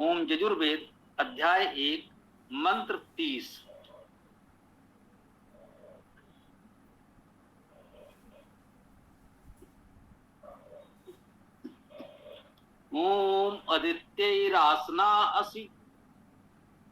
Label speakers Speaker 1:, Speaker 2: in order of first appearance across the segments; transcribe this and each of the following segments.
Speaker 1: ओम यजुर्वेद अध्याय 1 मंत्र 30। ओम आदित्यैरासना असि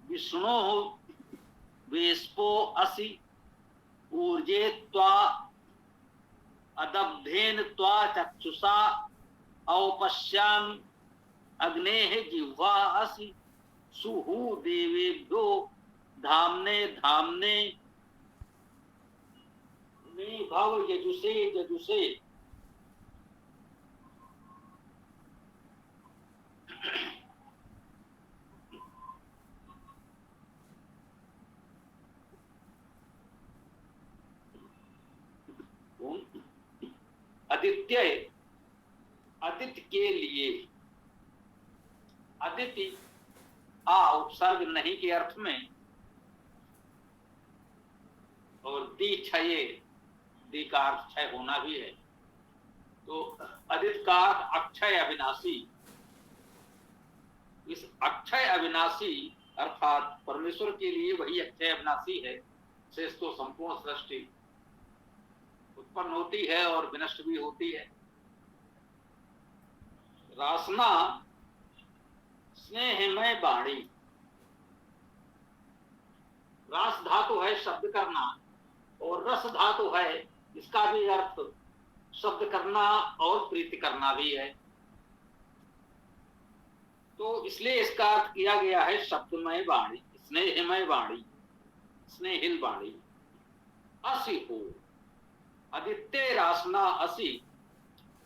Speaker 1: विष्णो वेस्पो असि ऊर्जे त्वा अदब्धेन त्वा चक्षुषा औपश्याम अग्नेः जिह्वा असि सुहु देवेभ्यो धामने धामने मे भव यजुषे यजुषे। आदित्य आदित्य के लिए, आदित्य आ उपसर्ग नहीं के अर्थ में, और दी क्षय, दी का अर्थ क्षय होना भी है, तो आदित्य का अर्थ अक्षय अविनाशी। इस अक्षय अविनाशी अर्थात परमेश्वर के लिए वही अक्षय अविनाशी है। शेष तो संपूर्ण सृष्टि उत्पन्न होती है और विनष्ट भी होती है। रासना स्नेहमय वाणी, रास धातु है शब्द करना और रस धातु है, इसका भी अर्थ शब्द करना और प्रीति करना भी है। तो इसलिए इसका अर्थ किया गया है शब्दमय वाणी, स्नेहमय वाणी, स्नेहिल वाणी। असि हो आदित्य रासना असि,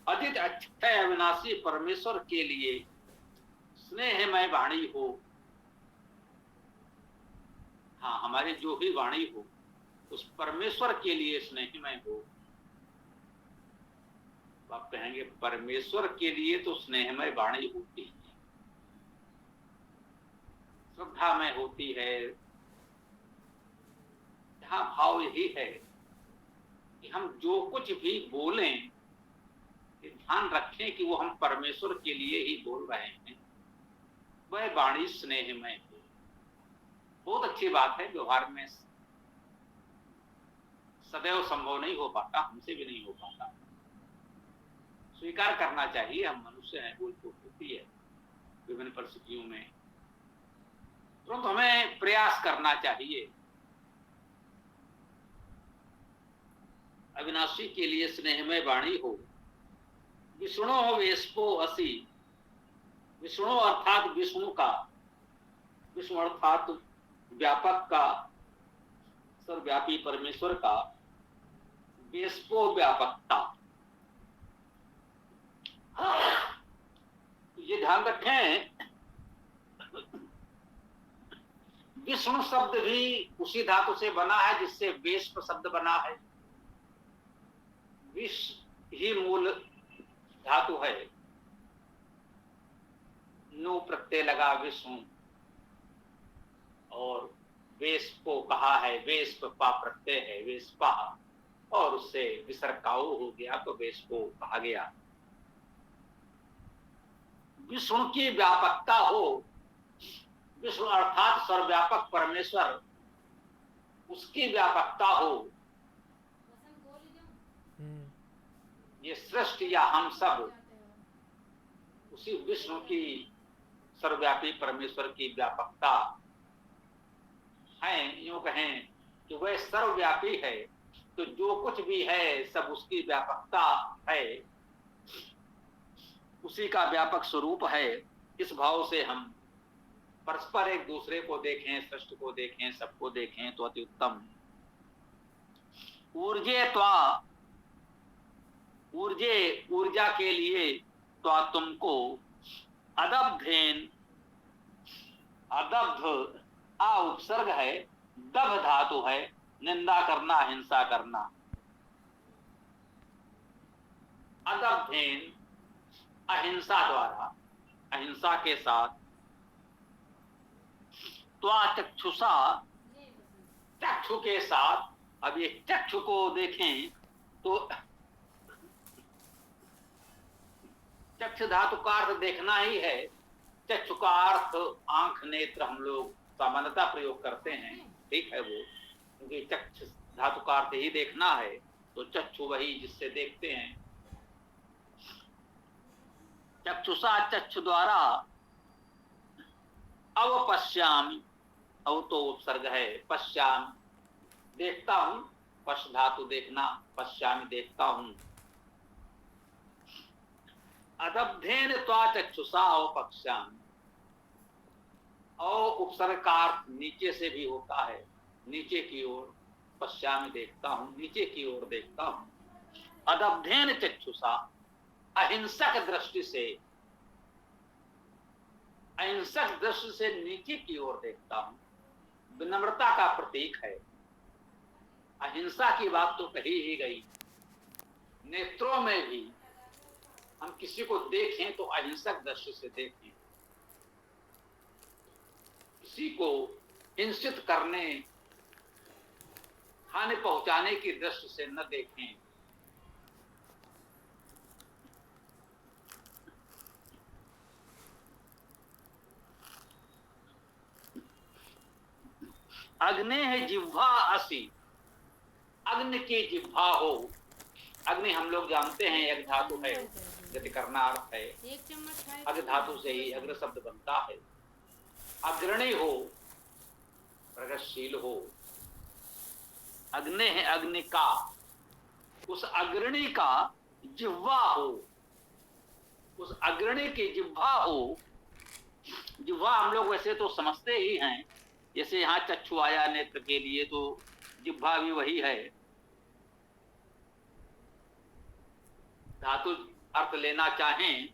Speaker 1: आदित्य अक्षय अविनाशी परमेश्वर के लिए स्नेहमय वाणी हो। हाँ, हमारी जो भी वाणी हो उस परमेश्वर के लिए स्नेहमय हो। आप कहेंगे परमेश्वर के लिए तो स्नेहमय वाणी होती है, श्रद्धामय होती है। यहाँ भाव यही है कि हम जो कुछ भी बोलें ध्यान रखें कि वो हम परमेश्वर के लिए ही बोल रहे हैं, वह वाणी स्नेहमय हो। बहुत अच्छी बात है, व्यवहार में सदैव संभव नहीं हो पाता, हमसे भी नहीं हो पाता, स्वीकार करना चाहिए। हम मनुष्य हैं, भूल चूक होती है विभिन्न परिस्थितियों में, तुरंत हमें प्रयास करना चाहिए। अविनाशी के लिए स्नेहमय वाणी हो। विष्णु वेस्पो असि, विष्णु अर्थात विष्णु का, विष्णु अर्थात व्यापक का, सर्वव्यापी परमेश्वर का, वेस्पो व्यापकता। ये ध्यान रखें, विष्णु शब्द भी उसी धातु से बना है जिससे वेस्प शब्द बना है। विष ही मूल धातु है, नु प्रत्यय लगा विष्णु, और वेस्प को कहा है, वेस्प पा प्रत्यय है, वेस्पा, और उससे विसर्ग काऊ हो गया तो वेस्पो कहा गया। विष्णु की व्यापकता हो, विष्णु अर्थात सर्वव्यापक परमेश्वर, उसकी व्यापकता हो। ये सृष्टि या हम सब उसी विष्णु की, सर्वव्यापी परमेश्वर की व्यापकता है। यूं कहें कि वह सर्वव्यापी है तो जो कुछ भी है सब उसकी व्यापकता है, उसी का व्यापक स्वरूप है। इस भाव से हम परस्पर एक दूसरे को देखें, सृष्टि को देखें, सबको देखें तो अति उत्तम। ऊर्जे त्वा, ऊर्जे ऊर्जा के लिए, त्वा तुमको, अदब्धेन, अदब्ध आ उपसर्ग है, दभ धातु है, निंदा करना, हिंसा करना। अदब्धेन अहिंसा द्वारा, अहिंसा के साथ, त्वा चक्षुषा, चक्षु के साथ। अब ये चक्षु को देखें तो चक्षु धातु का अर्थ देखना ही है, चक्षु का अर्थ आंख नेत्र हम लोग सामान्यता प्रयोग करते हैं, ठीक है वो, क्योंकि चक्षु धातु का अर्थ ही देखना है, तो चक्षु वही जिससे देखते हैं। चक्षुषा चक्षु द्वारा अवपश्यामि, अव तो उपसर्ग है, पश्यामि देखता हूं, पश्च धातु देखना, पश्यामि देखता हूं। अदब्धेन त्वा चक्षुषा अवपश्यामि, और उपसर्ग का अर्थ नीचे से भी होता है, नीचे की ओर, पश्यामि देखता हूं, नीचे की ओर देखता हूं। अदब्धेन चक्षुषा, अहिंसक दृष्टि से, अहिंसक दृष्टि से नीचे की ओर देखता हूं, विनम्रता का प्रतीक है। अहिंसा की बात तो कही ही गई, नेत्रों में भी हम किसी को देखें तो अहिंसक दृष्टि से देखें, किसी को हिंसित करने, हानि पहुंचाने की दृष्टि से न देखें। अग्नि है जिह्वा असि, अग्नि की जिह्वा हो। अग्नि हम लोग जानते हैं एक धातु है, गति करना अर्थ है, अग्नि धातु से ही अग्र शब्द बनता है। अग्रणी हो, प्रगतिशील हो, अग्नि है अग्नि का, उस अग्रणी का जिह्वा हो, उस अग्रणी की जिह्वा हो। जिह्वा हम लोग वैसे तो समझते ही हैं, जैसे यहाँ चक्षु आया नेत्र के लिए, तो जिह्वा भी वही है। धातु अर्थ लेना चाहें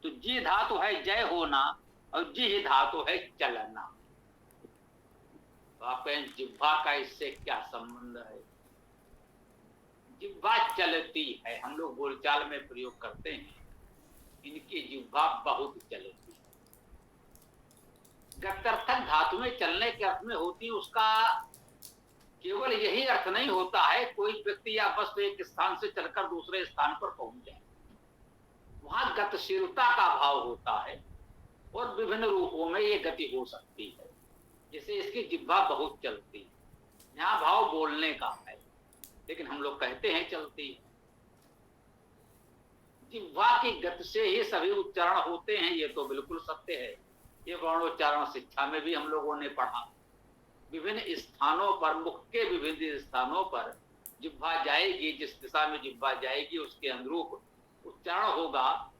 Speaker 1: तो जी धातु है जय होना, और जी ही धातु है चलना। तो आप कहें जिह्वा का इससे क्या संबंध है? जिह्वा चलती है, हम लोग बोलचाल में प्रयोग करते हैं, इनकी जिह्वा बहुत चलती है। गत्यर्थक धातु में चलने के अर्थ में होती, उसका केवल यही अर्थ नहीं होता है कोई व्यक्ति या वस्तु एक स्थान से चलकर दूसरे स्थान पर पहुंच जाए। वहां गतिशीलता का भाव होता है, और विभिन्न रूपों में ये गति हो सकती है। जैसे इसकी जिह्वा बहुत चलती है, यहाँ भाव बोलने का है, लेकिन हम लोग कहते हैं चलती है। जिह्वा की गति से ही सभी उच्चारण होते हैं, ये तो बिल्कुल सत्य है। ये वर्णोच्चारण शिक्षा में भी हम लोगों ने पढ़ा। विभिन्न स्थानों पर, मुख के विभिन्न स्थानों पर जिह्वा जाएगी, जिस दिशा में जिह्वा जाएगी उसके अनुरूप उच्चारण होगा।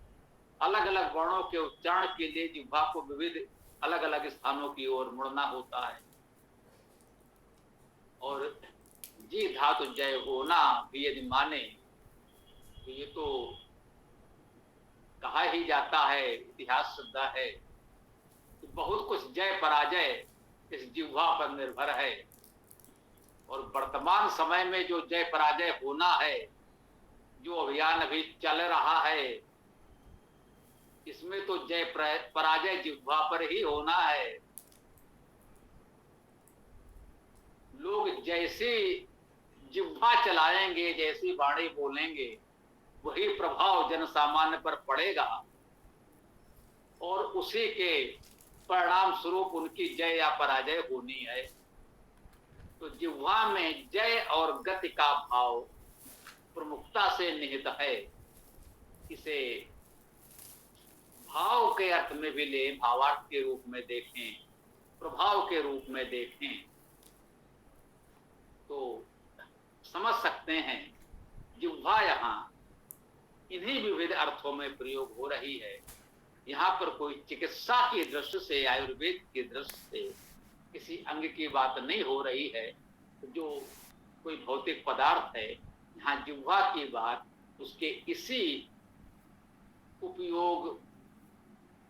Speaker 1: अलग अलग वर्णों के उच्चारण के लिए जिह्वा को विविध अलग अलग स्थानों की ओर मुड़ना होता है। और जी धातु जय होना भी यदि माने तो ये तो कहा ही जाता है, इतिहास सिद्ध है, तो बहुत कुछ जय पराजय इस जिह्वा पर निर्भर है। और वर्तमान समय में जो जय पराजय होना है, जो अभियान अभी चल रहा है, इसमें तो जय पराजय जिह्वा पर ही होना है। लोग जैसी जिह्वा चलाएंगे, जैसी वाणी बोलेंगे, वही प्रभाव जन सामान्य पर पड़ेगा, और उसी के परिणाम स्वरूप उनकी जय या पराजय होनी है। तो जिह्वा में जय और गति का भाव प्रमुखता से निहित है। इसे भाव के अर्थ में भी ले, भावार्थ के रूप में देखें, प्रभाव के रूप में देखें, तो समझ सकते हैं जिह्वा यहाँ इन्हीं विविध अर्थों में प्रयोग हो रही है। यहाँ पर कोई चिकित्सा की दृष्टि से, आयुर्वेद की दृष्टि से किसी अंग की बात नहीं हो रही है जो कोई भौतिक पदार्थ है। यहाँ जिह्वा की बात उसके इसी उपयोग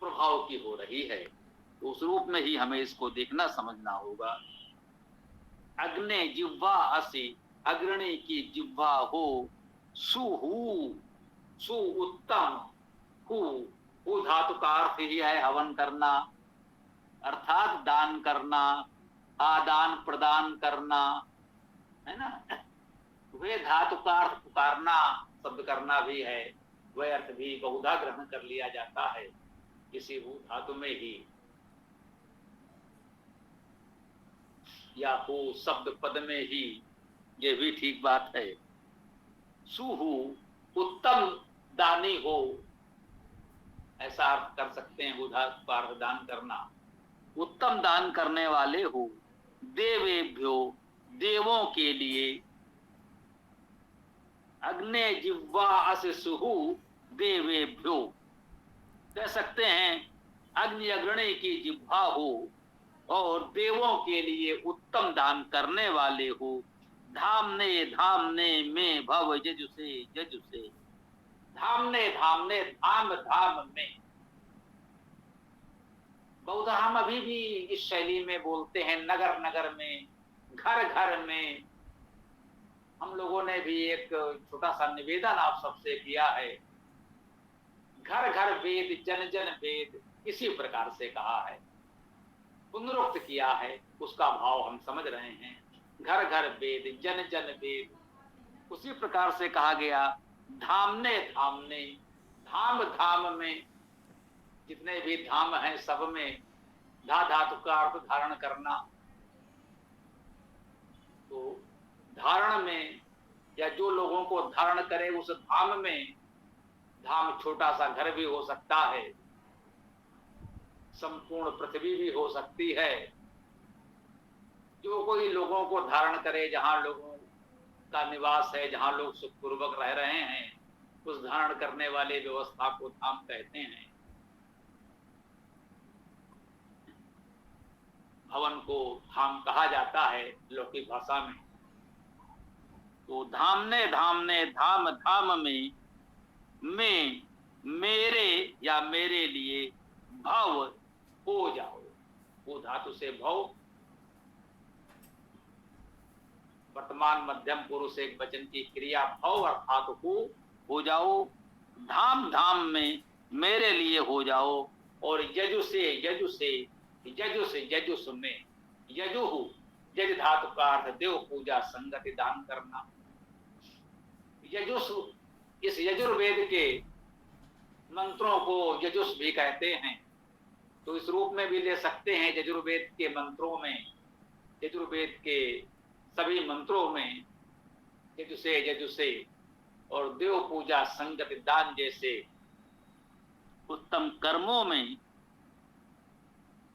Speaker 1: प्रभाव की हो रही है। तो उस रूप में ही हमें इसको देखना समझना होगा। अग्नि जिह्वा असि, अग्रणी की जिह्वा हो, सुहू, सु उत्तम, हु धातु का अर्थ ही है हवन करना, अर्थात दान करना, आदान प्रदान करना, है ना। वे धातु का अर्थ पुकारना, शब्द करना भी है, वह अर्थ भी बहुधा ग्रहण कर लिया जाता है। इसी हु धातु में ही, या हो शब्द पद में ही, ये भी ठीक बात है। सुहु उत्तम दानी हो, ऐसा अर्थ कर सकते हैं, उधार दान करना, उत्तम दान करने वाले हो। देवेभ्यो देवों के लिए, अग्ने जिह्वा अस सुहु देवेभ्यो, कह सकते हैं अग्नि अग्रणी की जिह्वा हो और देवों के लिए उत्तम दान करने वाले हो। धामने धामने में भव जजुसे जजुसे, धामने धामने धाम धाम में, बहुधा हम अभी भी इस शैली में बोलते हैं, नगर नगर में, घर घर में। हम लोगों ने भी एक छोटा सा निवेदन आप सबसे किया है, घर घर वेद जन जन वेद, इसी प्रकार से कहा है, पुनरुक्त किया है, उसका भाव हम समझ रहे हैं। घर घर वेद जन जन वेद, उसी प्रकार से कहा गया। धामने धामने, धाम धाम में, जितने भी धाम हैं सब में धा धातु का अर्थ धारण करना। तो धारण में, या जो लोगों को धारण करे उस धाम में, धाम छोटा सा घर भी हो सकता है, संपूर्ण पृथ्वी भी हो सकती है। जो कोई लोगों को धारण करे, जहां लोगों का निवास है, जहां लोग सुखपूर्वक रह रहे हैं, उस धारण करने वाले व्यवस्था को धाम कहते हैं। भवन को धाम कहा जाता है लौकिक भाषा में। तो धामने धामने धाम धाम में मेरे या मेरे लिए भव हो जाओ। वो धातु से भव, वर्तमान मध्यम पुरुष एक वचन की क्रिया भव अर्थात हो जाओ। धाम धाम में मेरे लिए हो जाओ। और यजु से यजु से, यजु से यजुस में, यजुहु यज धातु का अर्थ देव पूजा संगति दान करना। यजुस, इस यजुर्वेद के मंत्रों को यजुस भी कहते हैं, तो इस रूप में भी ले सकते हैं। यजुर्वेद के मंत्रों में, यजुर्वेद के सभी मंत्रों में यजुसे यजुसे और देव पूजा संगति दान जैसे उत्तम कर्मों में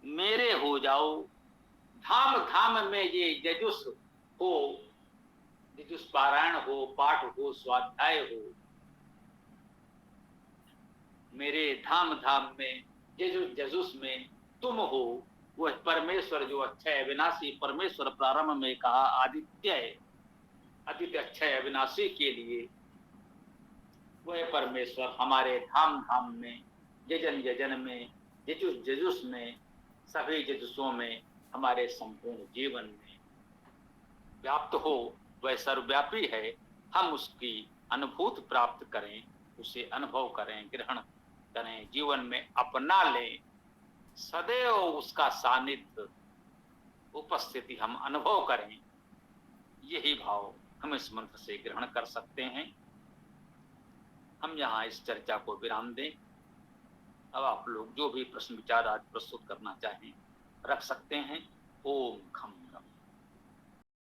Speaker 1: मेरे हो जाओ। धाम धाम में ये यजुस हो, यजुस पारायण हो, पाठ हो, स्वाध्याय हो, मेरे धाम धाम में यजुस यजुस में तुम हो। वह परमेश्वर जो अक्षय अविनाशी परमेश्वर, प्रारंभ में कहा आदित्य है, आदित्य अक्षय अविनाशी के लिए वह परमेश्वर हमारे धाम धाम में, यजन यजन में, यजुस यजुस में, सभी यजुसों में, हमारे संपूर्ण जीवन में व्याप्त हो। वह सर्वव्यापी है। हम उसकी अनुभूति प्राप्त करें, उसे अनुभव करें, ग्रहण करें, जीवन में अपना लें, सदैव उसका सानिध्य उपस्थिति हम अनुभव करें। यही भाव हम इस मंत्र से ग्रहण कर सकते हैं। हम यहाँ इस चर्चा को विराम दें। अब आप लोग जो भी प्रश्न विचार आज प्रस्तुत करना चाहें रख सकते हैं। ओम खम।